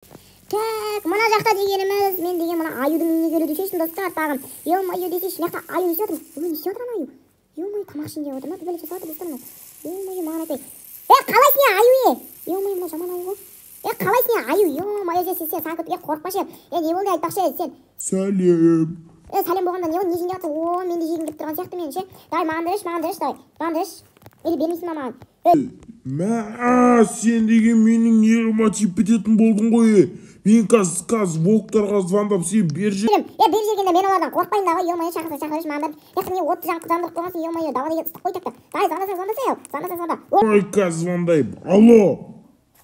Так, мына жақта дегеніміз, мен деген мына аюдың үйіне келуді шештім достар, тағын. Ё-моё десе, шынақта аю не істеп отыр? Не істеп отыр аю? Ё-моё, тамақ ішінде отыр ма? Бір бәле жасап отыр достар. Ё-моё, маған айтпай. Қалайсың аю? Ё-моё, мына жаман аю ғой. Қалайсың аю? Ё-моё, сен саған күтуге қорықпашы. Не болды айтпақшы сен? Сәлем. Сәлем болғанда не болды? Не жеңге жатыр? О, мен де жегім келіп тұрған сияқты мен ше. Давай, маған берші, давай. Маған берші. Или бермейсің ба маған? Мә, сен деген менің неғыма тиіп бітетін болдың ғой. Мен қазір волктарға звондап сен бер же. Бер жегенде мен олардан қорықпайын да ғой. Ё-моё, шақыршы маған бер. Не отты жаң құдандырып қойғансың, ё-моё, дава деген ыстық қой тәкті. Давай, звондаса. Ой, қазір звондайым.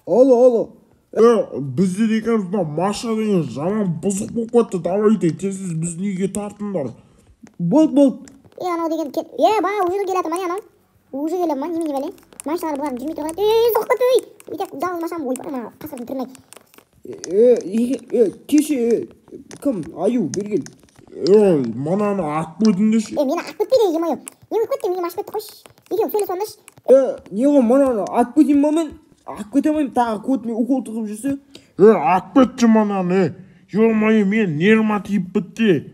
Алло. Бізде деген мына Маша деген жаман бұзық болып кетті. Давайте, тез біз неге тартыңдар. Болды. Анау деген кет. Баа, уже келатыр ма анау? Уже келе ма? Немене бәле? Машиналар бұларын жүрмей тұрған. Соқып кетті ей. Өйтек жалғыз машинам ойып ма? Қасырдың түрмей. Кеше кім? Аю, бергел. Мананы ат бөтіндеші. Мені ат бөтпейді, ей-мойы. Не өтіп кетті, мені машып кетті қойш. Екеуі сөйлес ондашы. Не ғой мананы ат бөтейін ма мен? Ат бөтемеймін, тағы көтіме укол тығып жүрсе. Ат бөтші мананы. Ё-моё, мен нерма тиіп бітті.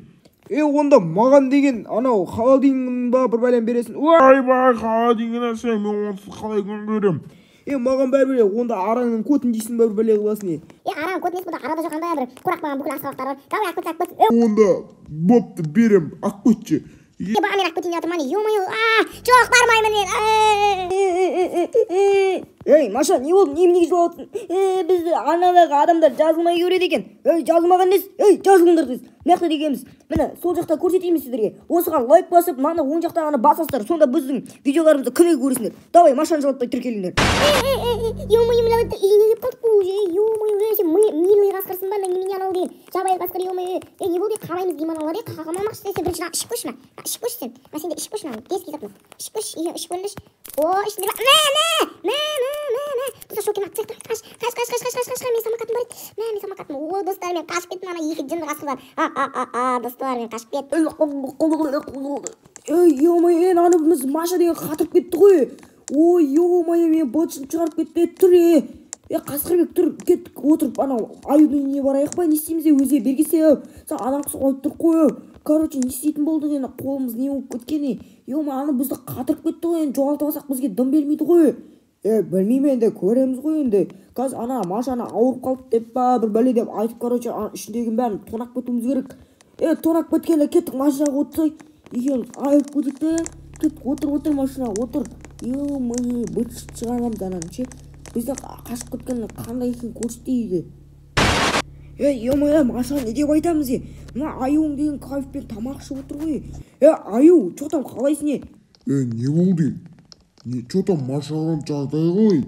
Онда маған деген анау холодильник ба бір бәлем бересің. Ойбай, холодильник сен, мен онсыз қалай күн көрем. Маған бәрібір онда араңның көтін дейсің ба бір бәле қыласың. Араң көтін ес бұлда, арада жоқандай бір құрақ маған бүкіл асқабақтар бар. Давай, ақ бөт. Онда бопты берем, ақ бөтші. Баға мен ақ бөтейін жатыр мani, ё-моё, жоқ бармаймын мен. Маша, не болды, неменеге жылап отырсың? Бізді анадағы адамдар жазылмай көреді екен. Жазылмаған емес, жазылыңдар десіз. Мықты дегеніміз, міне сол жақта көрсетейміз сіздерге. Осыған лайк басып, мана оң жақтағаны басасыздар, сонда біздің видеоларымызды күніге көресіңдер. Давай, Машаны жылатпай тіркеліңдер. Ё-моё, мына үйіне кеп қалдық бұл уже. Ё-моё, сен милый қасқырсың ба, немене анау деген. Жабайы қасқыр, ё-моё. Не болды, қамаймыз деймін аналар, қамамақшы сен бірінші ішіп қойшы ма? Ішіп қойшы сен. Сен де ішіп қойшы ма? Бес кезіп ішіп қойшы, ішіп көріңдерші. Ішінде ба? Достар, шокен ақ цехтар. Қаш, мен самокатым бар еді. Мен самокатым. Достар, мен қашып кеттім, ана екі жынды қасқырдар. Достар, мен қашып кеттім. Ё-моё, анамыз Маша деген қатырып кетті ғой. Ё-моё, мен бытшын шығарып кетті. Тұр, Қасқырбек, тұр, кеттік отырып, анау аюдың үйіне барайық па, не істейміз, өзге бергесе, сен адам қысы қойып тұр қой. Короче, не істейтін болдық енді, қолымыз не болып кеткені. Ё-моё, ана бізді қатырып кетті ғой, енді жоғалтып алсақ бізге дым бермейді ғой. Білмеймін енді, көреміз ғой енді. Қазір ана Машаны ауырып қалды деп ба, бір бәле деп айтып, короче, ішіндегінің бәрін тонап кетуіміз керек. Тонап кеткенде кеттік машинаға отырсай. Екеуміз айып көтік те, отыр машинаға, отыр. Ё-моё, бытшыт шығарамыз ананы ше. Бізді қашып кеткенде қандай екен көрсетейді. Ё-моё, Маша не деп айтамыз мына аюың деген кайфпен тамақ ішіп отыр ғой. Аю, чё там қалайсың не болды? Чё там Машаға жағдай ғой?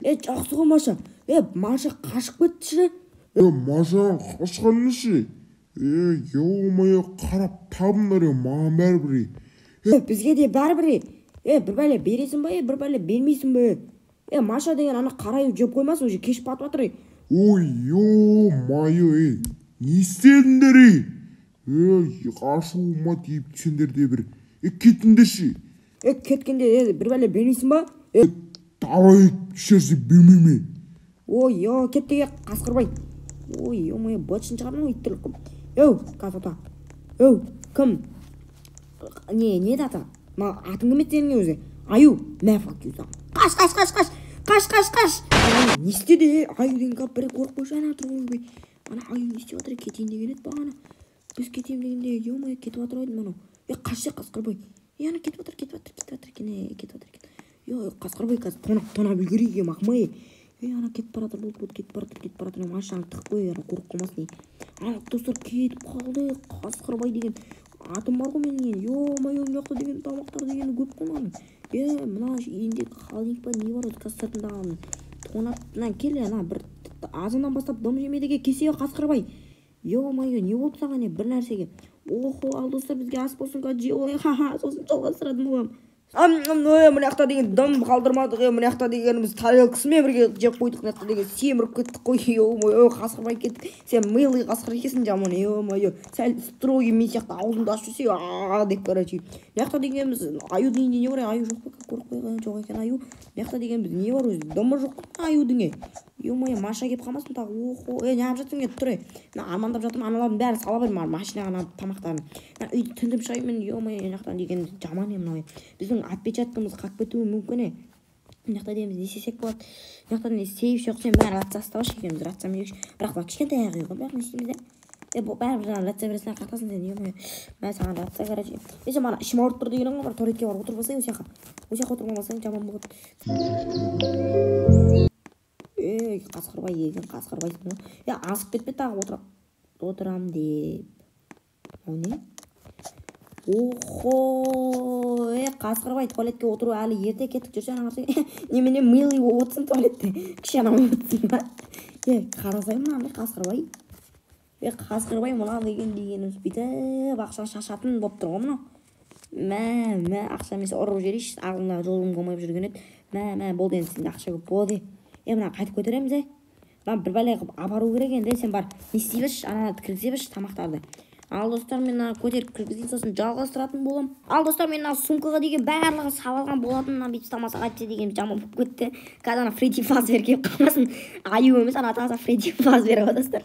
Жақсы ғой Маша. Маша қашып кетті ше. Машаға қашқан неші? Ё-моё, қарап табыңдар маған бәрібір. Бізге де бәрібір. Бір бәле бересің ба, бір бәле бермейсің ба? Маша деген ана қарайып жеп қоймасын, уже кешіп батып жатыр. Ой-ё-моё, не істедіңдер? Ашуыма тиіп сендер де бір. Кетіңдерші. Кеткенде бір бәле бермейсің ба? Давай ішерсе бермейме. Кетті Қасқырбай. Ё-моё, бытшын шығардың ғой иттірлік қып. Қазата. Кім? Не дата? Атың кім еді сенің өзі? Аю, мәфак. Қаш. Не істеді? Аю деген қап бірі қорып қойшы ана тұр ғой. Ана аю не істеп жатыр? Кетейін деген еді бағана. Біз кетейін дегенде, ё-моё, кетіп жатыр ойдым анау. Қашшы Қасқырбай. Ана кетіп жатыр екен. Қасқырбай қазір тонап үлгерейге мақмай. Ана кетіп баратыр, кетіп баратыр. Машинаны тық қой, ана қорып қалмасын. Ана достар кетіп қалды. Қасқырбай деген атым бар ғой менің. Ё-моё, мықты деген тамақтар дегені көп қоймадым. Мына үйінде холодильник ба не бар өзі кассетіндағаны тонап келе ана бір азаннан бастап дым жемедеге кесе Қасқырбай. Ё-моё, не болды саған бір нәрсеге? Ал достар, бізге ас болсын жеп алайық. Сосын жалғастыратын боламын. Мына жақта деген дым қалдырмадық, мына жақта дегеніміз тарелкасымен бірге жеп қойдық, мына жақта деген семіріп кеттік қой. Ё-моё, Қасқырбай кеттік. Сен милый қасқыр екенсің жаман. Ё-моё, сәл строгий мен сияқты аузыңды ашып жүрсе, деп короче. Мына жақта дегеніміз аюдың үйінде не бар? Аю жоқ па? Қорықпай жоқ екен аю. Мына жақта дегеніміз не бар өзі? Дымы жоқ аюдың. Ё-моё, Маша келіп қалмасын тағы. Охо, неғып жатсың еді, тұр. Мына армандап жатырмын, аналардың бәрін сала бермін машинаға тамақтарын. Үйді тінтіп шығаймын, ё-моё, жақтан деген жаман мынау. Біздің отпечаткамыз қалып кетуі мүмкін. Мына жақта дейміз, не істесек болады? Мына жақта не істейік жоқсен бәрі ратса ұстаушы екенбіз, ратса мейікші. Бірақ бұл кішкентай аяғы ғой, бірақ не істейміз де? Бәрібір жаңағы ратса бересінен қартасың сен, ё-моё. Мен саған ратса короче. Есе мана ішім ауырып тұр деген бар, туалетке барып отырып алсаң, осы жаққа отырып алсаң жаман болады. Қасқырбай егін, қасқырбайсың ғой. Асып кетпе тағы отырам деп. О, не? Охо, қасқырбай туалетке отыру әлі ерте кеттік жүрсен ағырсың. Немене милый отырсың туалетте. Кішкенам отырсың ба? Қарасай мұнандай қасқырбай. Қасқырбай мұна дегеніміз бүйтіп ақша шашатын болып тұр ғой мұна. Мә, ақша месі ұрып жерейші. Ағылына жолым қомайып жүрген еді. Мә, болды енді сенде ақша көп болды. Мына қайтып көтереміз, Мына бір бәле қып апару керек енді, сен бар не істей берші, ананы кіргізе берші тамақтарды. Ал достар, мен көтеріп кіргізейін, сосын жалғастыратын болам. Ал достар, мен сумкаға деген барлығын салған болатын, бүйтіп ұстамаса қайтсе деген жаман болып кетті. Қазір Фредди Фазбер келіп қалмасын. Аю емес, таза Фредди Фазбер ғой достар.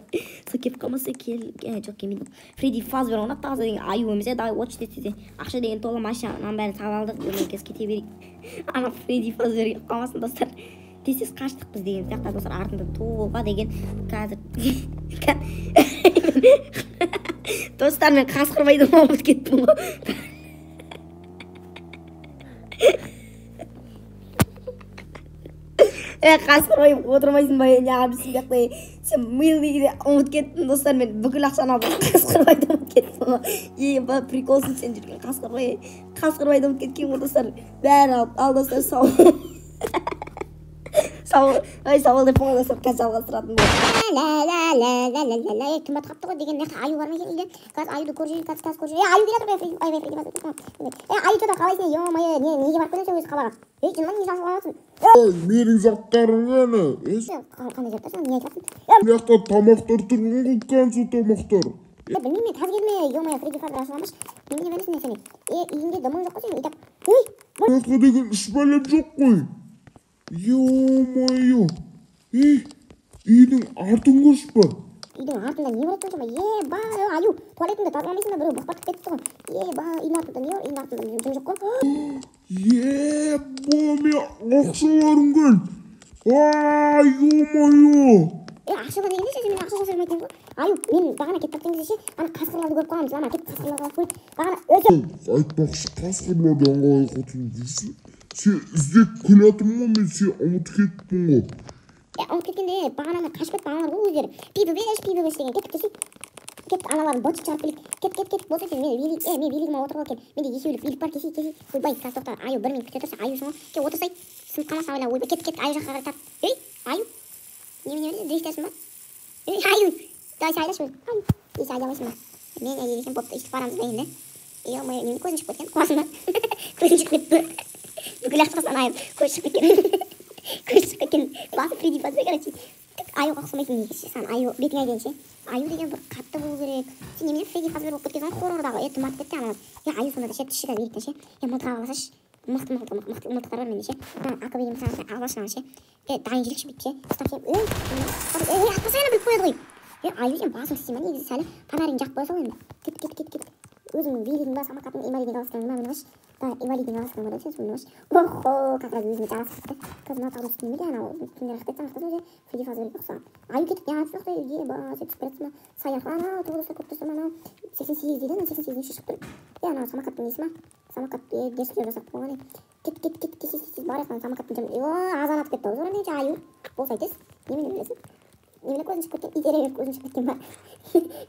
Сол келіп қалмаса жоқ келмейді. Фредди Фазбер оны таза деген аю емес, давай watch десе. Ақша деген толы машинаның бәрін салып алдық, кез кете берейік. Ана Фредди Фазбер келіп қалмасын достар. Тез қаштық біз деген сияқты достар, артында толға деген қазір достар, мен қасқырбайды ұмытып кеттім ғой. Қасқырбай отырмайсың ба? Неғып сияқты сен милыйды ұмытып кеттің достар, мен бүкіл ақшаны алып қасқырбайды ұмытып кеттім ғой. Приколсың сен жүрген қасқырбайды ұмытып кеткен ғой достар. Бәрі ал достар, сау. Сауал деп қоңға достар, қазір жалғастыратын болды. Кім батқапты ғой деген меқта аю бар ма екен үйде? Қазір аюды көржейін, қазір көржейін. Аю келе тұр, аю жота қалайсың, ё-майы, неге барып көресің өзі қалаға? Жынман не жасыл қаласың? Менің заттарың ғана. Қандай заттарсың, не айтасың? Мына жақта тамақтар тұрғын ғой, консул тамақтар. Білмейме, қазір келме, ё-майы, Фредди Фазбер ашыламаш. Немене бәлесің сен? Үйінде дымың жоқ қой сен, үйтап. Мына жақта деген үш бәлем жоқ қой. Ё-майо, үйдің артын көрші ба? Үйдің артында не бар екен ба? Аю, туалетіңді тазаламайсың ба? Біреу бұқпатып кетті ғой. Үйдің артында не бар? Үйдің артында жым жоқ қой. Мен ақшаларым кел. Ё-майо. Ақшаға дегенде ше, мен ақшаға сұрмайтын ғой. Аю, мен бағана кетіп кеткен ше, ана қасқырларды көріп қаламыз. Ана кетіп қасқырларға қойып. Бағана айтпақшы, қасқырлардан қалай құтылып жүрсің? Сен іздеп күлатым ғой, мен сен ұмытып кеттім ғой. Ұмытып кеткенде бағананы қашып кетті аналар ғой өздері. Пиді беш деген кетіп келсе. Кетті аналарын бөлшік шығарып келейік. Кет болса екен, мен билігіме отырып алып кел. Менде екеулік билік бар, кесейік. Ойбай, қазір тоқтар, аю 1 минут күте тұрса, аюсың ғой. Кел отырсай, сынып қалмаса ойла, ойбай, кет, аю жаққа қарай тап. Аю, немене дрифтесің ба? Аю, давай сайдашым. Ай, сайдамайсың ба? Мен әйелесем бопты, үстіп барамыз ба енді? Ё-майо, немене көзің шығып кеткен? Қуасың ба? Көзің шығып кетті. Бүкіл ақшасын айып, көз шығып кеткен. Басы Фредди Фазбер, короче. Аюға ұқсамайсың неге ше, сан аю бетіңе айден ше. Аю деген бір қатты болу керек. Сен немене Фредди Фазбер болып кеткен хоррордағы, тыматып кетті аналар. Аю сонда да ше, түшіға беріктен ше. Мылтыға қаласаш, мылтықтар бар менде ше. Ақы бейім саған алашынан ше. Дайын жүрекші бітті ше. Ұстап ше. Атпасайына біліп қояды ғой. Аю сен басың істейма, негізі сәлі фонарин жақып қоя сал енді. Кет. Өзіңнің билігің ба, самокаттың инвалидіне қаласқанын ба, мінімаш. Инвалидіне қаласқанын ба, сен мінімаш. Охо, қазір өзіне жарасып кетті. Қазір мына тағын үстіне де анау түнде рақпет самақтасы өзі Фредди Фазберге ұқсаған. Аю кетіп яңатып жоқты, сен түсіп беретсің ба? Саяқ анау, тұрғылыста көп тұрсың анау. 88 дейді, 88 үші шығып тұр. Анау самокаттың несі ма? Самокат дерсілер жасап қойған. Кет, барасынан самокаттың жамын. Азан атып кетті, өзі орын аю. Болса айтыз, немене білесің? Немене көзін шығып кеткен? Итере беріп көзін шығып кеткен ба?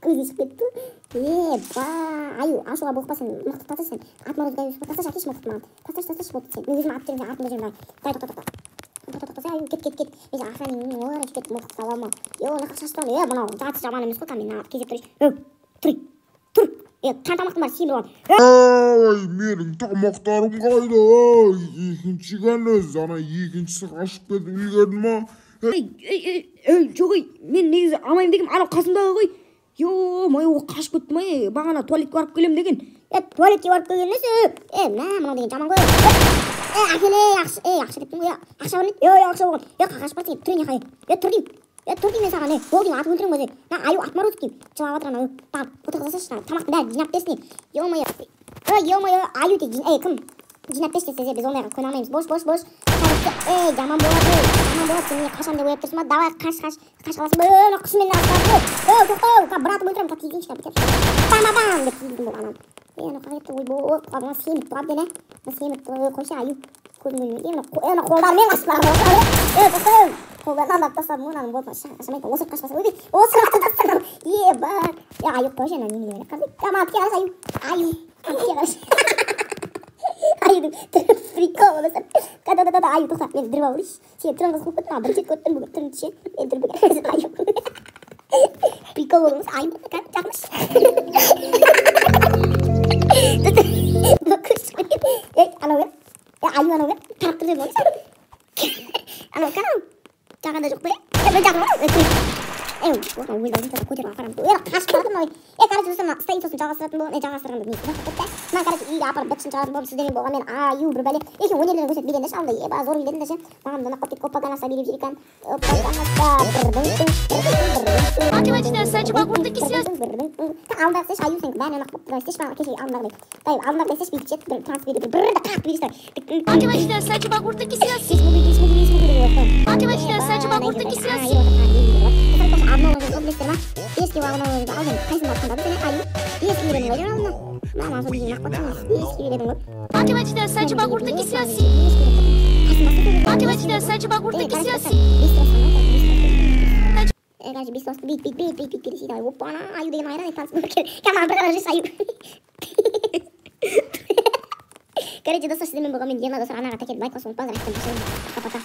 Көзін шығып кетті. Аю, ашуға болықпасын, мықтық тасырсың. Атмарызға өсіп, тасаш әкеш мықтық маған. Тасаш болды сен. Мен өзім ап жерімде, артында жерімде. Тоқта, аю, кет. Мен ақшаның олар әкет мықтық сау алма. Нақақ шаштан, мынау жатсы жаман емес қой, мен кезеп тұрыш. Тұр. Қан тамақтың бар, сен болған. Менің тамақтарым қайда? Екінші ғана, зана екіншісі қашып кетіп үлгерді ма? Жоқ, мен негізі алмайым дегем, анау қасымдағы ғой. Ё-майо, қашып кетті ма? Бағана туалетке барып келем деген. Туалетке барып келген несі? Мынау деген жаман ғой. әкеле ақша деп тұрмын ғой. Ақша бар ма? Ақша болған. Қағаш бар сен тұр ене қай. Тұр деймін мен саған. Бол деймін атып өлтіремін ғой. Аю отморозок деймін. Жылап жатыр анау. Отырғызсайшы тамақтың бәрін жинап берсін. Ё-моё, аю тек кім? Жинап берші десе біз ондайға көне алмаймыз. Бош. Жаман болады. Сен не қашан деп ойлап тұрсың ба? Давай қаш қаласың ба? Ана құшымен тоқтау. Бір атып өлтіремін. Тигізейінші бам деп тигіздім бұл анам. Ана қағетті ойбой. Ана семіп тұрап дені. Семіп қойшы аю. Көзім өлмейді. Ана қолдармен қашып бара. Тоқтау. Қолдарынан да тастадым. Онаның болма. Шамайты осырып қашпаса. Осырықты тастадым. Ебар. Аю қойшы ана немене. Тамақ келесі аю. Аюдың прикол боласың. Қада аю тоқта. Мен дүріп алырыш. Сен түрін қыз қылып көттің. Бір тет көттің бүгін түрін түше. Мен дүріп өген аю. Прикол болыңыз. Аю жақыныш. Анау кәр. Аю анау кәр. Тарап тұр деп болыңыз. Анау кәр. Жағанда жоқ қой. Мен жағында. Оған ойдан көтеріп апарамын. Қашып баратын ой. Короче, достар, стоит сосын жалғастыратын болған. Жалғастырғанда не істеп? Мен короче үйге апарып бытшын шығаратын болдым. Сіздермен болған мен аю бір бәле. Екеуі өнерлерін көрсетіп берген де шалды. Зор үйлерін де ше. Маған да нақып кетіп оппаганаса беріп жүр екен. Математичная сача огуртыки связаны. Алдыңдағы сеш аю сен бәріне нақып тұрай. Сеш маған кеше алдыңдағыдай. Алдыңдағыдай сеш бүйтіп жетіп бір трансфер бір қақ бересің. Математичная сача огуртыки связаны. Математичная сача огуртыки связаны. Областырма. Ескі бағына өзі алдым. Қайсын бақында бұл сәне аю. Ескі үйренің өйден алдына. Мама сол дейін ақпаттыңыз. Ескі үйренің өп. Математичная сача огуртыки связаны. Математичная сача огуртыки связаны. Короче, бес бит пересейді. Опа, ана аю деген айран айтансың көркен. Каман бір қаражыз аю. Короче, достар, сіздермен болған мен Ена достар анаға тәкет байқа соңып базар айттым.